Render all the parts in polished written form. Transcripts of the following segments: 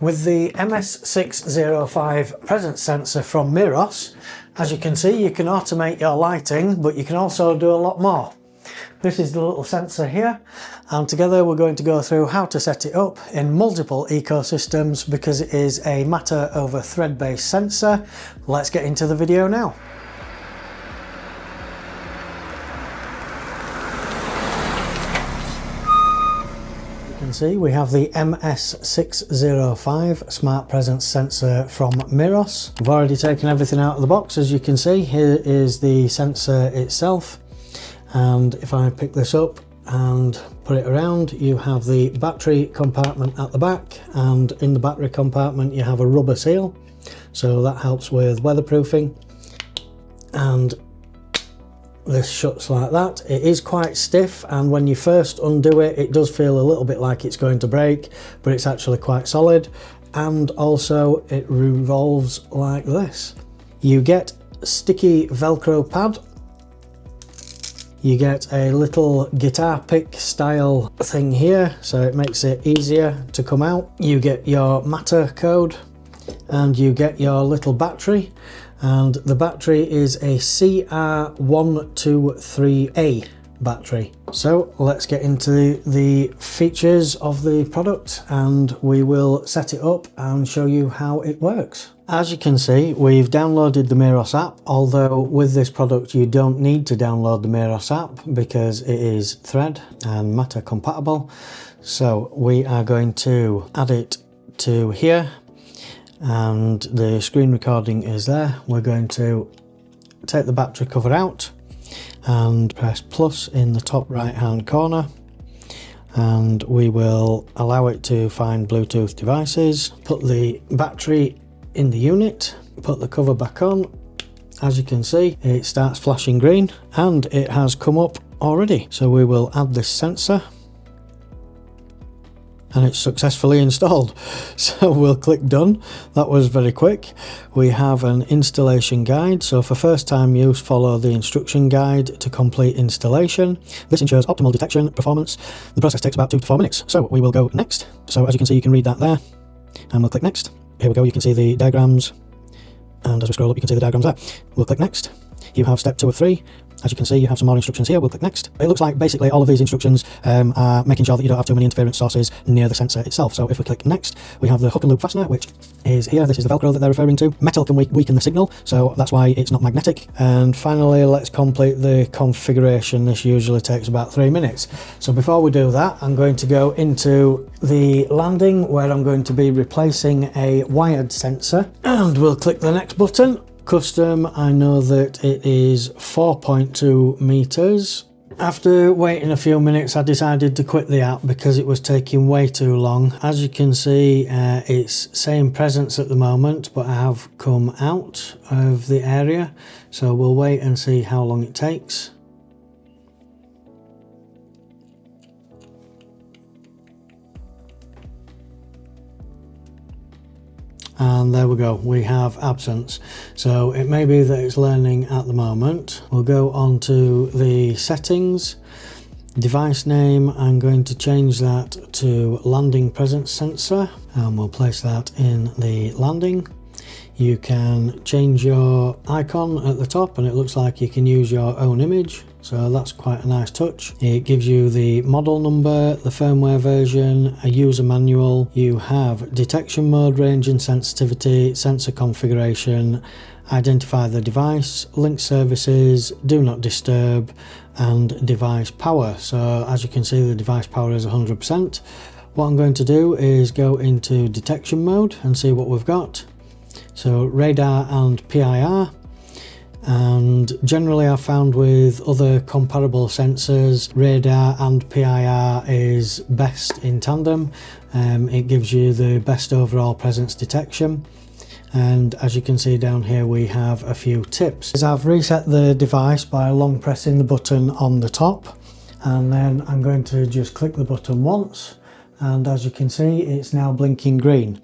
With the MS605 presence sensor from Meross, as you can see, you can automate your lighting, but you can also do a lot more. This is the little sensor here, and together we're going to go through how to set it up in multiple ecosystems because it is a matter over thread-based sensor. Let's get into the video now. See, we have the MS605 smart presence sensor from Meross. I've already taken everything out of the box. As you can see, here is the sensor itself, and if I pick this up and put it around, you have the battery compartment at the back, and in the battery compartment you have a rubber seal, so that helps with weatherproofing, and this shuts like that. It is quite stiff, and when you first undo it, it does feel a little bit like it's going to break, but it's actually quite solid. And also it revolves like this. You get a sticky Velcro pad, you get a little guitar pick style thing here, so it makes it easier to come out. You get your Matter code, and you get your little battery, and the battery is a CR123A battery. So let's get into the features of the product, and we will set it up and show you how it works. As you can see, we've downloaded the Meross app, although with this product you don't need to download the Meross app because it is Thread and Matter compatible. So we are going to add it to here, and the screen recording is there. We're going to take the battery cover out and press plus in the top right hand corner, and we will allow it to find Bluetooth devices. Put the battery in the unit, put the cover back on. As you can see, it starts flashing green and it has come up already. So we will add this sensor, and it's successfully installed. So we'll click done. That was very quick. We have an installation guide, so for first time use, follow the instruction guide to complete installation. This ensures optimal detection performance. The process takes about 2 to 4 minutes. So we will go next. So as you can see, you can read that there, and we'll click next. Here we go, you can see the diagrams, and as we scroll up you can see the diagrams there. We'll click next. You have step 2 of 3. As you can see, you have some more instructions here. We'll click next. It looks like basically all of these instructions are making sure that you don't have too many interference sources near the sensor itself. So if we click next, we have the hook and loop fastener, which is here. This is the Velcro that they're referring to. Metal can weaken the signal, so that's why it's not magnetic. And finally, let's complete the configuration. This usually takes about 3 minutes. So before we do that, I'm going to go into the landing where I'm going to be replacing a wired sensor, and we'll click the next button. Custom, I know that it is 4.2 meters. After waiting a few minutes, I decided to quit the app because it was taking way too long. As you can see, it's saying presence at the moment, but I have come out of the area, so we'll wait and see how long it takes. And there we go, we have absence. So it may be that it's learning at the moment. We'll go on to the settings. Device name, I'm going to change that to landing presence sensor, and we'll place that in the landing. You can change your icon at the top, and it looks like you can use your own image. So that's quite a nice touch. It gives you the model number, the firmware version, a user manual. You have detection mode, range and sensitivity, sensor configuration, identify the device, link services, do not disturb, and device power. So as you can see, the device power is 100%. What I'm going to do is go into detection mode and see what we've got. So radar and PIR. And generally I've found with other comparable sensors, radar and PIR is best in tandem. It gives you the best overall presence detection. And as you can see down here, we have a few tips. I've reset the device by long pressing the button on the top, and then I'm going to just click the button once, and as you can see, it's now blinking green.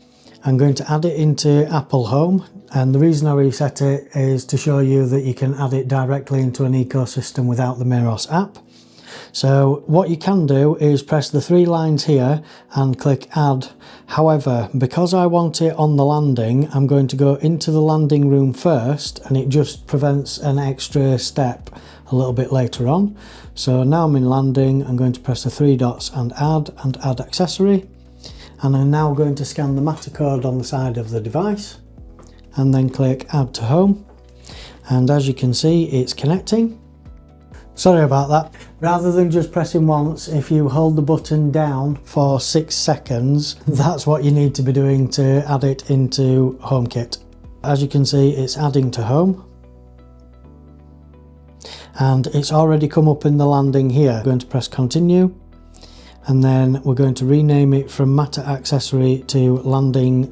I'm going to add it into Apple Home, and the reason I reset it is to show you that you can add it directly into an ecosystem without the Meross app. So what you can do is press the 3 lines here and click add. However, because I want it on the landing, I'm going to go into the landing room first, and it just prevents an extra step a little bit later on. So now I'm in landing, I'm going to press the 3 dots and add accessory. And I'm now going to scan the matter code on the side of the device and then click add to home. And as you can see, it's connecting. Sorry about that. Rather than just pressing once, if you hold the button down for 6 seconds, that's what you need to be doing to add it into HomeKit. As you can see, it's adding to home. And it's already come up in the landing here. I'm going to press continue. And then we're going to rename it from matter accessory to landing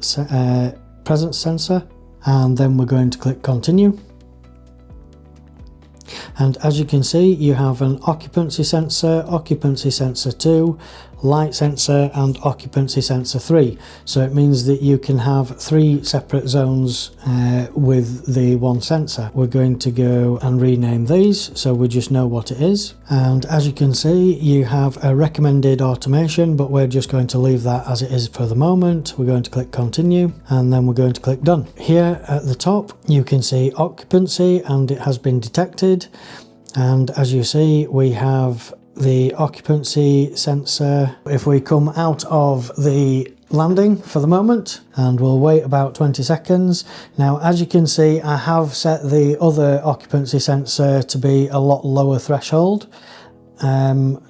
presence sensor. And then we're going to click continue. And as you can see, you have an occupancy sensor 2, light sensor and occupancy sensor 3. So it means that you can have 3 separate zones with the one sensor. We're going to go and rename these so we just know what it is. And as you can see, you have a recommended automation, but we're just going to leave that as it is for the moment. We're going to click continue and then we're going to click done. Here at the top, you can see occupancy and it has been detected. And as you see, we have the occupancy sensor. If we come out of the landing for the moment, and we'll wait about 20 seconds. Now, as you can see, I have set the other occupancy sensor to be a lot lower threshold.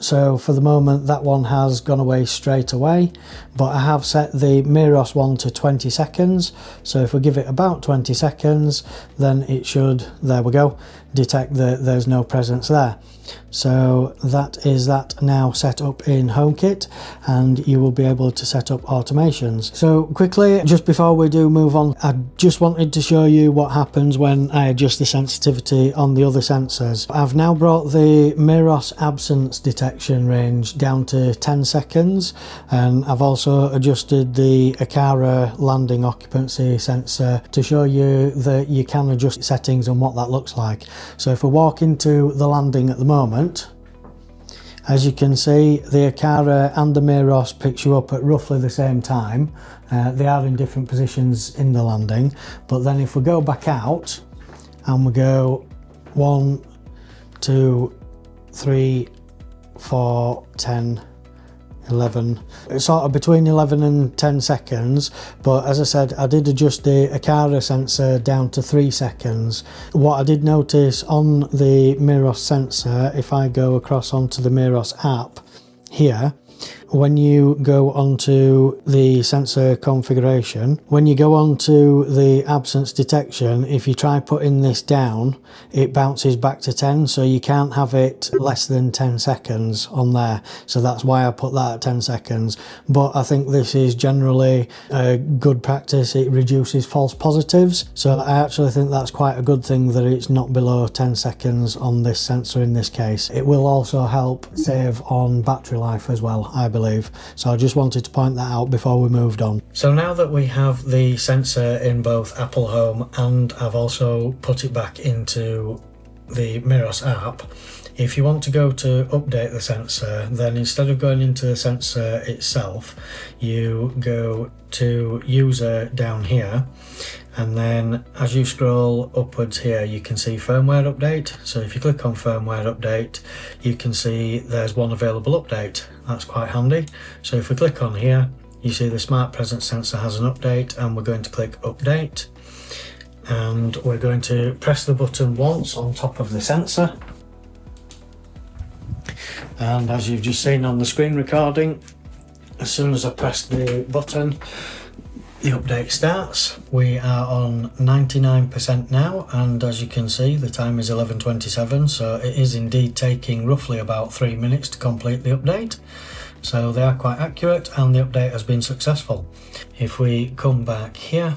So for the moment that one has gone away straight away, but I have set the Meross one to 20 seconds. So if we give it about 20 seconds, then it should, there we go, detect that there's no presence there. So that is that now set up in HomeKit, and you will be able to set up automations. So quickly, just before we do move on, I just wanted to show you what happens when I adjust the sensitivity on the other sensors. I've now brought the Meross absence detection range down to 10 seconds, and I've also adjusted the Aqara landing occupancy sensor to show you that you can adjust settings and what that looks like. So if we walk into the landing at the moment, as you can see, the Aqara and the Meross picks you up at roughly the same time. They are in different positions in the landing, but then if we go back out and we go 1, 2, 3, 4, 10, 11, it's sort of between 11 and 10 seconds, but as I said, I did adjust the Aqara sensor down to 3 seconds. What I did notice on the Meross sensor, if I go across onto the Meross app here, when you go onto the sensor configuration, when you go onto the absence detection, if you try putting this down, it bounces back to 10, so you can't have it less than 10 seconds on there. So that's why I put that at 10 seconds. But I think this is generally a good practice. It reduces false positives. So I actually think that's quite a good thing that it's not below 10 seconds on this sensor in this case. It will also help save on battery life as well, I believe. So I just wanted to point that out before we moved on. So now that we have the sensor in both Apple Home and I've also put it back into the Meross app, if you want to go to update the sensor, then instead of going into the sensor itself, you go to user down here, and then as you scroll upwards here, you can see firmware update. So if you click on firmware update, you can see there's one available update. That's quite handy. So if we click on here, you see the smart presence sensor has an update, and we're going to click update, and we're going to press the button once on top of the sensor. And as you've just seen on the screen recording, as soon as I press the button, the update starts. We are on 99% now, and as you can see, the time is 11:27, so it is indeed taking roughly about 3 minutes to complete the update. So they are quite accurate, and the update has been successful. If we come back here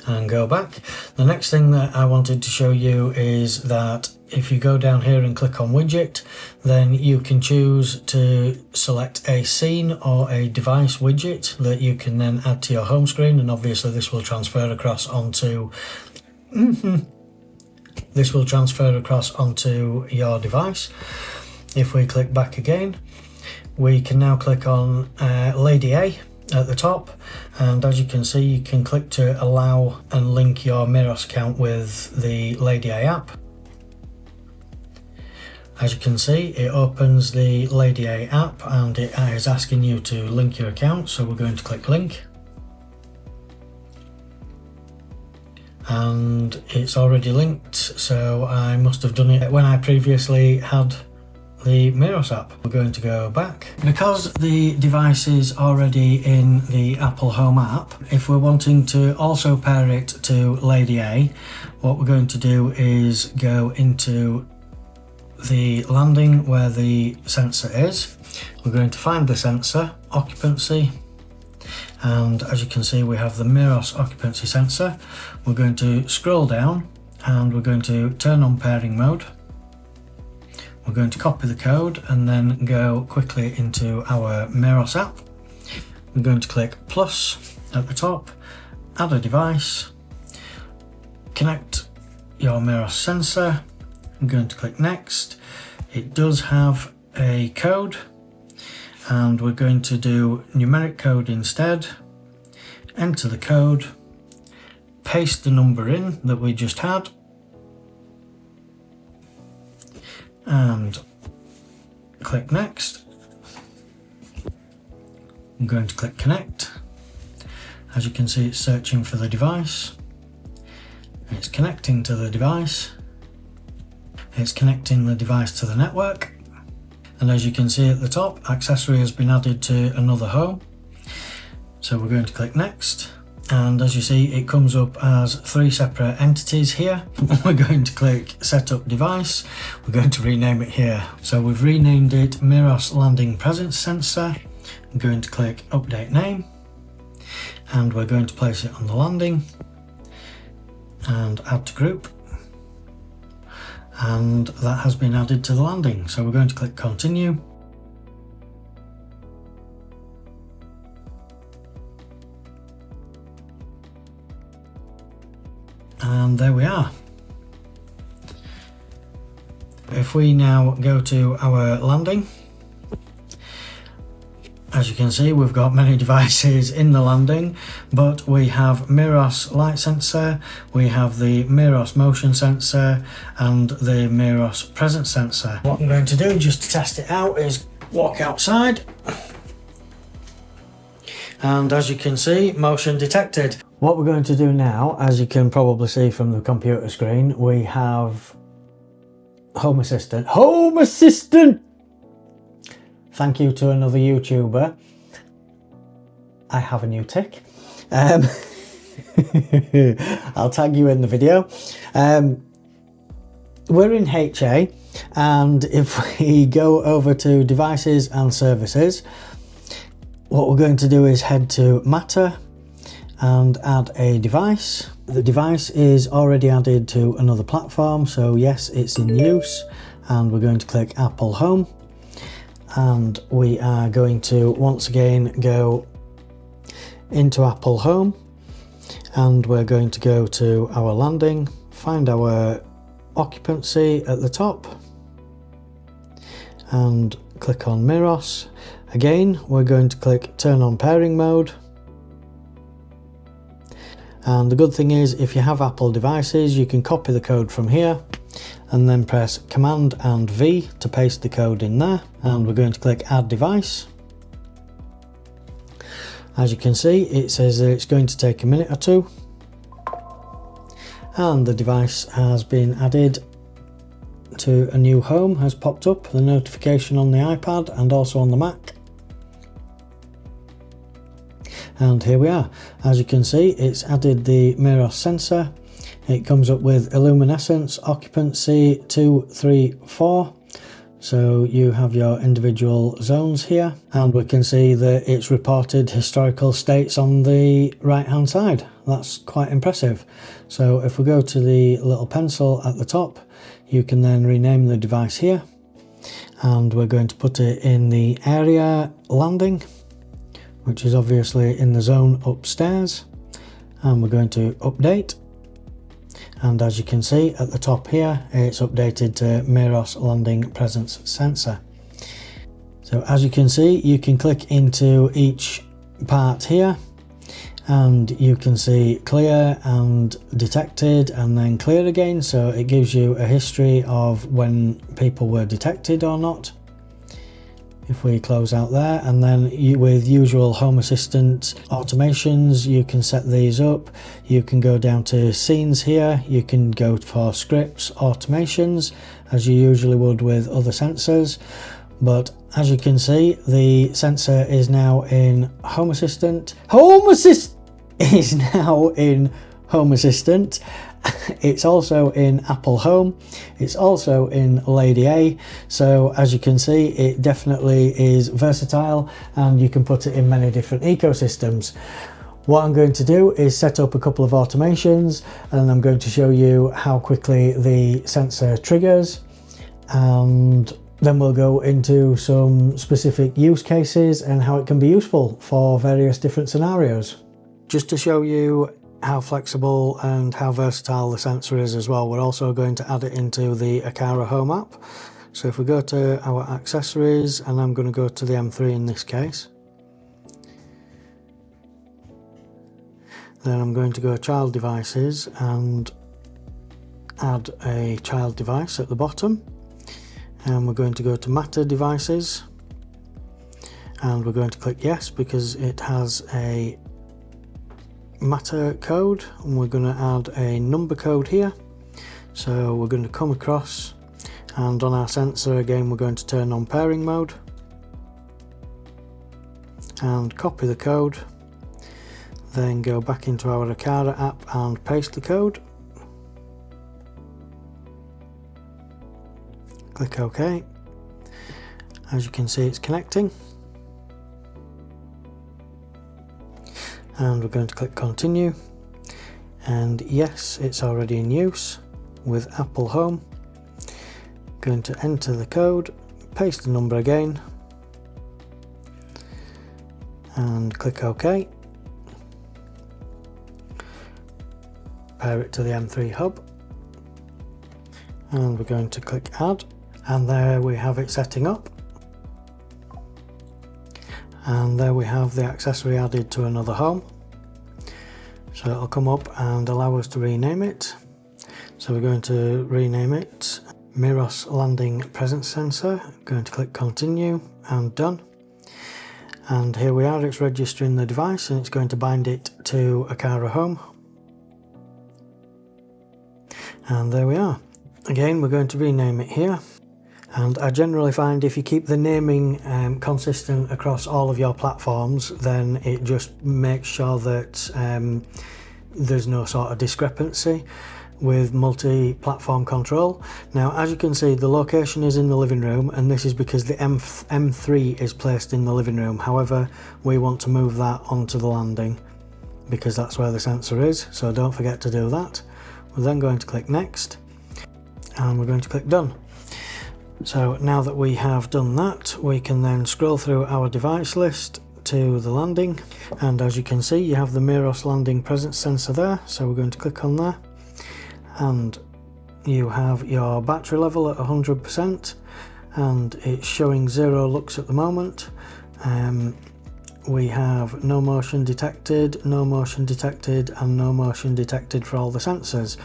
and go back, the next thing that I wanted to show you is that if you go down here and click on widget, then you can choose to select a scene or a device widget that you can then add to your home screen, and obviously this will transfer across onto your device. if we click back again, we can now click on Lady A at the top, and as you can see, you can click to allow and link your Meross account with the Lady A app. As you can see, it opens the Lady A app and it is asking you to link your account, so we're going to click link. And it's already linked, so I must have done it when I previously had the Meross app. We're going to go back. Because the device is already in the Apple Home app, if we're wanting to also pair it to Lady A, what we're going to do is go into the landing where the sensor is. We're going to find the sensor, occupancy, and as you can see, we have the Meross occupancy sensor. We're going to scroll down and we're going to turn on pairing mode. We're going to copy the code and then go quickly into our Meross app. We're going to click plus at the top, add a device, connect your Meross sensor. I'm going to click next. It does have a code and we're going to do numeric code instead. Enter the code, paste the number in that we just had, and click next. I'm going to click connect. As you can see, it's searching for the device. It's connecting to the device. It's connecting the device to the network. And as you can see at the top, accessory has been added to another home. So we're going to click next. And as you see, it comes up as 3 separate entities here. We're going to click setup device. We're going to rename it here. So we've renamed it Meross landing presence sensor. I'm going to click update name and we're going to place it on the landing and add to group. And that has been added to the landing. So we're going to click continue. And there we are. If we now go to our landing, as you can see, we've got many devices in the landing, but we have Meross light sensor, we have the Meross motion sensor and the Meross presence sensor. What I'm going to do just to test it out is walk outside. And as you can see, motion detected. What we're going to do now, as you can probably see from the computer screen, we have Home Assistant. Home Assistant! Thank you to another YouTuber. I have a new tick. I'll tag you in the video. We're in HA, and if we go over to devices and services, what we're going to do is head to Matter and add a device. The device is already added to another platform, so yes, it's in use, and we're going to click Apple Home, and we are going to once again go into Apple Home, and we're going to go to our landing, find our occupancy at the top and click on Meross. Again, we're going to click turn on pairing mode. And the good thing is, if you have Apple devices, you can copy the code from here and then press Command and V to paste the code in there. And we're going to click Add Device. As you can see, it says that it's going to take a minute or two. And the device has been added to a new home, has popped up, the notification on the iPad and also on the Mac. And here we are. As you can see, it's added the Meross sensor. It comes up with illuminescence, occupancy 2, 3, 4. So you have your individual zones here, and we can see that it's reported historical states on the right hand side. That's quite impressive. So if we go to the little pencil at the top, you can then rename the device here, and we're going to put it in the area landing, which is obviously in the zone upstairs, and we're going to update. And as you can see at the top here, it's updated to Meross landing presence sensor. So as you can see, you can click into each part here and you can see clear and detected and then clear again. So it gives you a history of when people were detected or not. If we close out there, and then with usual Home Assistant automations, you can set these up. You can go down to scenes here, you can go for scripts, automations, as you usually would with other sensors. But as you can see, the sensor is now in Home Assistant. Is now in Home Assistant. It's also in Apple Home, it's also in Lady A, so as you can see it definitely is versatile and you can put it in many different ecosystems. What I'm going to do is set up a couple of automations and I'm going to show you how quickly the sensor triggers, and then we'll go into some specific use cases and how it can be useful for various different scenarios. Just to show you how flexible and how versatile the sensor is as well, we're also going to add it into the Aqara Home app. So if we go to our accessories, and I'm going to go to the M3 in this case, then I'm going to go child devices and add a child device at the bottom, and we're going to go to Matter devices and we're going to click yes because it has a Matter code, and we're going to add a number code here. So we're going to come across, and on our sensor again we're going to turn on pairing mode and copy the code, then go back into our Aqara app and paste the code, click OK. As you can see it's connecting, and we're going to click continue, and yes, it's already in use with Apple Home. Going to enter the code, paste the number again and click OK. Pair it to the M3 hub and we're going to click add, and there we have it setting up. And there we have the accessory added to another home. So it'll come up and allow us to rename it. So we're going to rename it Meross Landing Presence Sensor. Going to click continue and done. And here we are, it's registering the device and it's going to bind it to Aqara Home. And there we are. Again, we're going to rename it here. And I generally find if you keep the naming consistent across all of your platforms, then it just makes sure that there's no sort of discrepancy with multi-platform control. Now, as you can see, the location is in the living room, and this is because the M3 is placed in the living room. However, we want to move that onto the landing because that's where the sensor is, so don't forget to do that. We're then going to click next, and we're going to click done. So now that we have done that, we can then scroll through our device list to the landing, and as you can see you have the Meross landing presence sensor there, so we're going to click on there, and you have your battery level at 100% and it's showing 0 lux at the moment. We have no motion detected, no motion detected and no motion detected for all the sensors.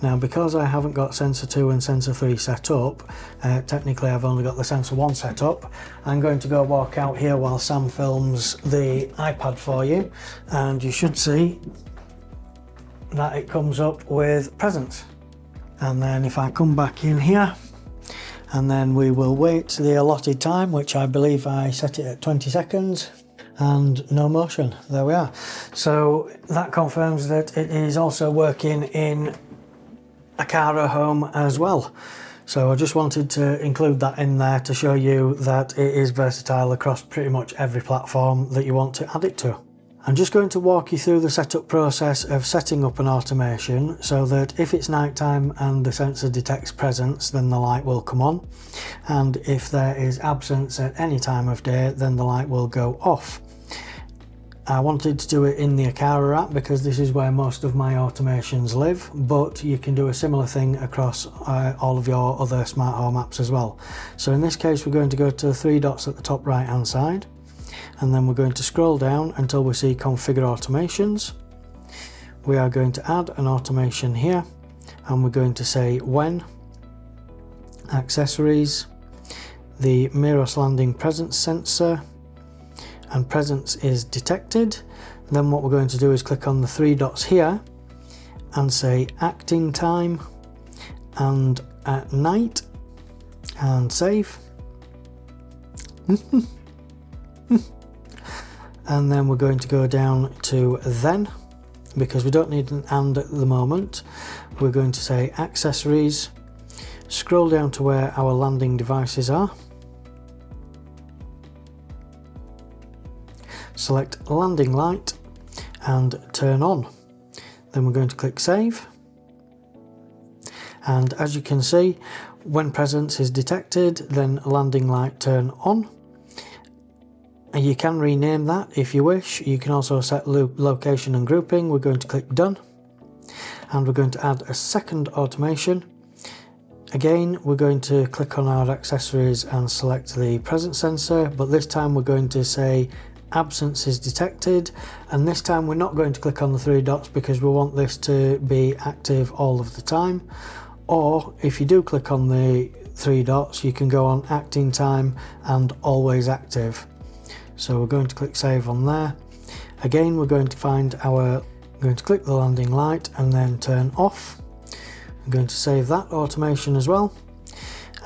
Now, because I haven't got sensor 2 and sensor 3 set up, technically I've only got the sensor 1 set up. I'm going to go walk out here while Sam films the iPad for you, and you should see that it comes up with presence. And then if I come back in here, and then we will wait the allotted time, which I believe I set it at 20 seconds. And no motion. There we are. So that confirms that it is also working in Aqara Home as well. So I just wanted to include that in there to show you that it is versatile across pretty much every platform that you want to add it to. I'm just going to walk you through the setup process of setting up an automation so that if it's night time and the sensor detects presence, then the light will come on, and if there is absence at any time of day, then the light will go off. I wanted to do it in the Aqara app because this is where most of my automations live, but you can do a similar thing across all of your other smart home apps as well. So in this case, we're going to go to the three dots at the top right hand side, and then we're going to scroll down until we see configure automations. We are going to add an automation here, and we're going to say when, accessories, the Meross landing presence sensor, and presence is detected. Then what we're going to do is click on the three dots here and say acting time and at night and save. And then we're going to go down to then, because we don't need an and at the moment. We're going to say accessories, scroll down to where our landing devices are, select landing light and turn on. Then we're going to click save, and as you can see, when presence is detected, then landing light turn on. And you can rename that if you wish. You can also set location and grouping. We're going to click done, and we're going to add a second automation. Again, we're going to click on our accessories and select the presence sensor, but this time we're going to say absence is detected, and this time we're not going to click on the three dots because we want this to be active all of the time. Or if you do click on the three dots, you can go on acting time and always active. So we're going to click save on there. Again, we're going to click the landing light and then turn off. I'm going to save that automation as well.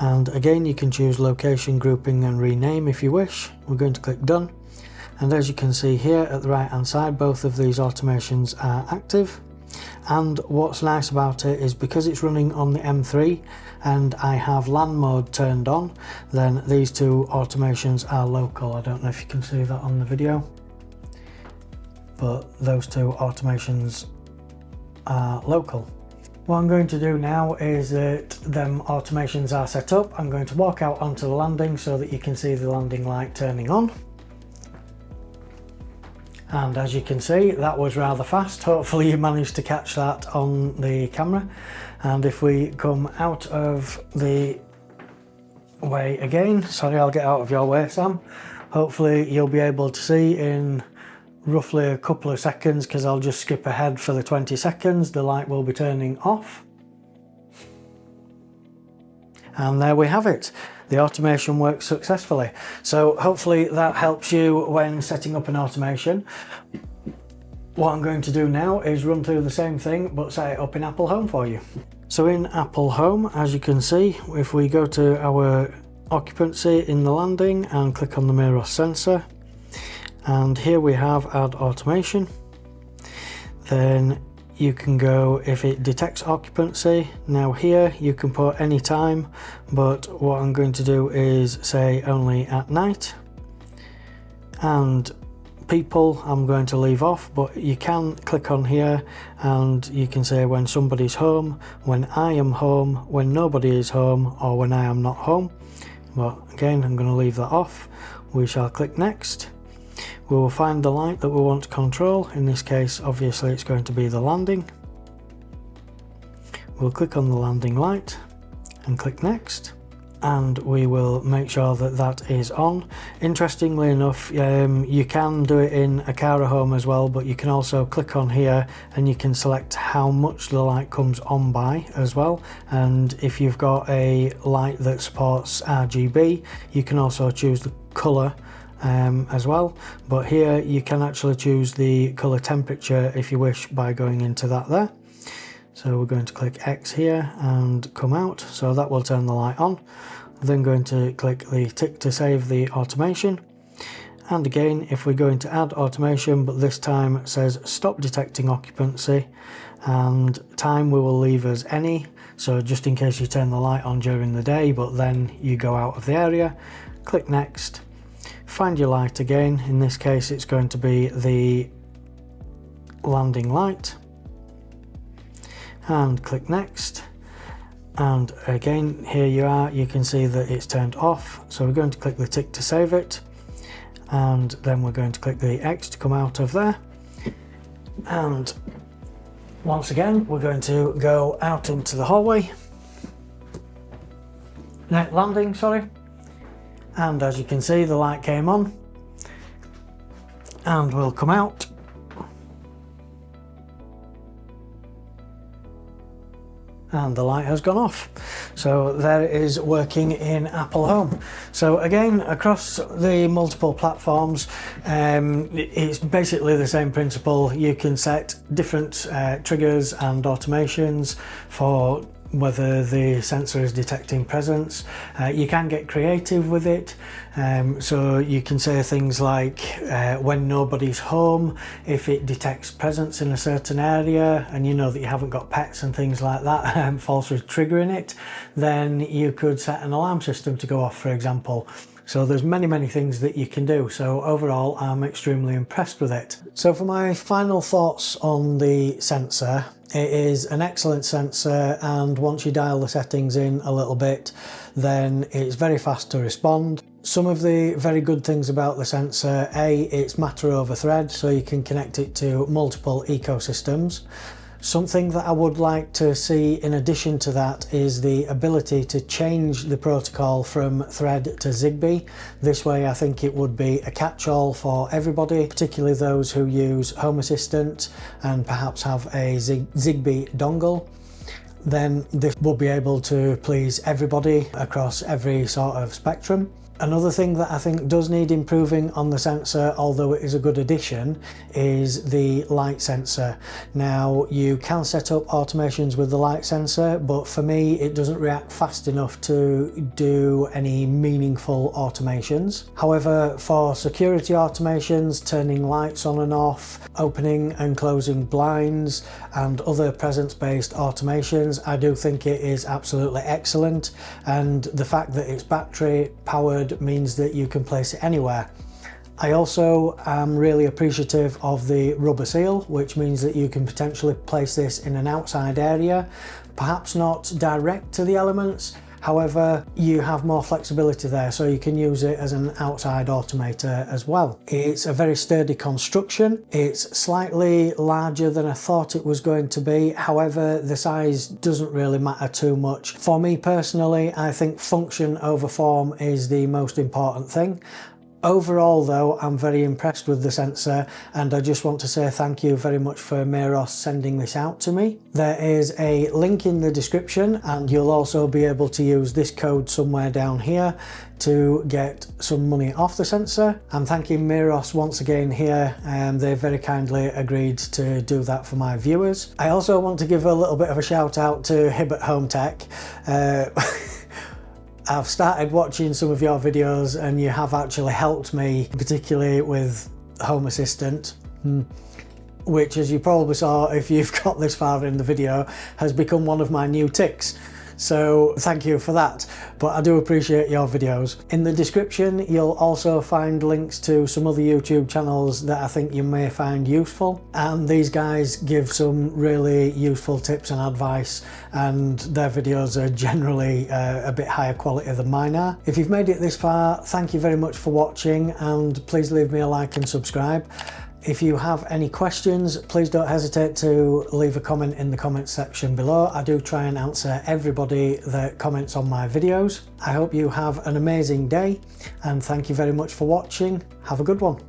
And again, you can choose location, grouping and rename if you wish. We're going to click done. And as you can see here at the right hand side, both of these automations are active. And what's nice about it is because it's running on the M3 and I have LAN mode turned on, then these two automations are local. I don't know if you can see that on the video, but those two automations are local. What I'm going to do now is that them automations are set up. I'm going to walk out onto the landing so that you can see the landing light turning on. And as you can see, that was rather fast. Hopefully you managed to catch that on the camera. And if we come out of the way again, sorry, I'll get out of your way, Sam. Hopefully you'll be able to see in roughly a couple of seconds, because I'll just skip ahead for the 20 seconds, the light will be turning off. And there we have it. The automation works successfully. So hopefully that helps you when setting up an automation. What I'm going to do now is run through the same thing but set it up in Apple Home for you. So in Apple Home, as you can see, if we go to our occupancy in the landing and click on the Meross sensor, and here we have add automation, then you can go if it detects occupancy. Now here you can put any time, but what I'm going to do is say only at night. And people I'm going to leave off, but you can click on here and you can say when somebody's home, when I am home, when nobody is home, or when I am not home. But again, I'm going to leave that off. We shall click next. We will find the light that we want to control. In this case, obviously it's going to be the landing. We'll click on the landing light and click next, and we will make sure that that is on. Interestingly enough, you can do it in Aqara Home as well, but you can also click on here and you can select how much the light comes on by as well. And if you've got a light that supports RGB, you can also choose the colour as well, but here you can actually choose the color temperature if you wish by going into that there. So we're going to click X here and come out, so that will turn the light on. Then going to click the tick to save the automation, and again if we go into add automation, but this time it says stop detecting occupancy, and time we will leave as any, so just in case you turn the light on during the day but then you go out of the area. Click next. Find your light again. In this case it's going to be the landing light, and click next. And again, here you are, you can see that it's turned off, so we're going to click the tick to save it, and then we're going to click the X to come out of there, and once again we're going to go out into the hallway, landing, sorry, and as you can see the light came on, and we'll come out, and the light has gone off. So there it is working in Apple Home. So again, across the multiple platforms, it's basically the same principle. You can set different triggers and automations for whether the sensor is detecting presence. You can get creative with it, so you can say things like when nobody's home, if it detects presence in a certain area and you know that you haven't got pets and things like that, falsely triggering it, then you could set an alarm system to go off, for example. So there's many things that you can do. So overall, I'm extremely impressed with it. So for my final thoughts on the sensor, it is an excellent sensor, and once you dial the settings in a little bit, then it's very fast to respond. Some of the very good things about the sensor: A, it's matter over thread, so you can connect it to multiple ecosystems. Something that I would like to see in addition to that is the ability to change the protocol from Thread to Zigbee. This way I think it would be a catch-all for everybody, particularly those who use Home Assistant and perhaps have a Zigbee dongle. Then this will be able to please everybody across every sort of spectrum. Another thing that I think does need improving on the sensor, although it is a good addition, is the light sensor. Now, you can set up automations with the light sensor, but for me it doesn't react fast enough to do any meaningful automations. However, for security automations, turning lights on and off, opening and closing blinds, and other presence-based automations, I do think it is absolutely excellent, and the fact that it's battery powered means that you can place it anywhere. I also am really appreciative of the rubber seal, which means that you can potentially place this in an outside area, perhaps not direct to the elements. However, you have more flexibility there, so you can use it as an outside automator as well. It's a very sturdy construction. It's slightly larger than I thought it was going to be. However, the size doesn't really matter too much. For me personally, I think function over form is the most important thing. Overall though, I'm very impressed with the sensor, and I just want to say thank you very much for Meross sending this out to me. There is a link in the description, and you'll also be able to use this code somewhere down here to get some money off the sensor. I'm thanking Meross once again here, and they very kindly agreed to do that for my viewers. I also want to give a little bit of a shout out to Hibbert Home Tech. I've started watching some of your videos and you have actually helped me, particularly with Home Assistant, which, as you probably saw if you've got this far in the video, has become one of my new ticks. So thank you for that, but I do appreciate your videos. In the description you'll also find links to some other YouTube channels that I think you may find useful, and these guys give some really useful tips and advice, and their videos are generally a bit higher quality than mine are. If you've made it this far, thank you very much for watching, and please leave me a like and subscribe. If you have any questions, please don't hesitate to leave a comment in the comments section below. I do try and answer everybody that comments on my videos. I hope you have an amazing day, and thank you very much for watching. Have a good one.